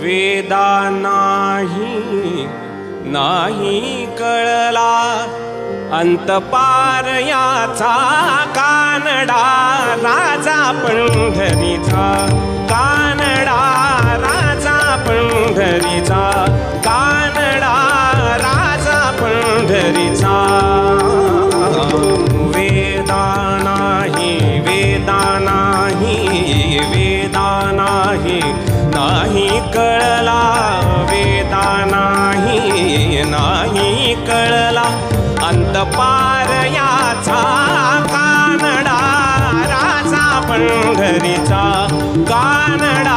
वेदा नाही नाही कळला अंतपार याचा कानडा राजा पंढरीचा कानडा राजा पंढरीचा कानडा राजा पंढरीचा वेदा नाही वेदा नाही वेदा नाही नाही कळला वेदा नाही नाही कळला अंतपार याचा कानडा राजा पंढरीचा कानडा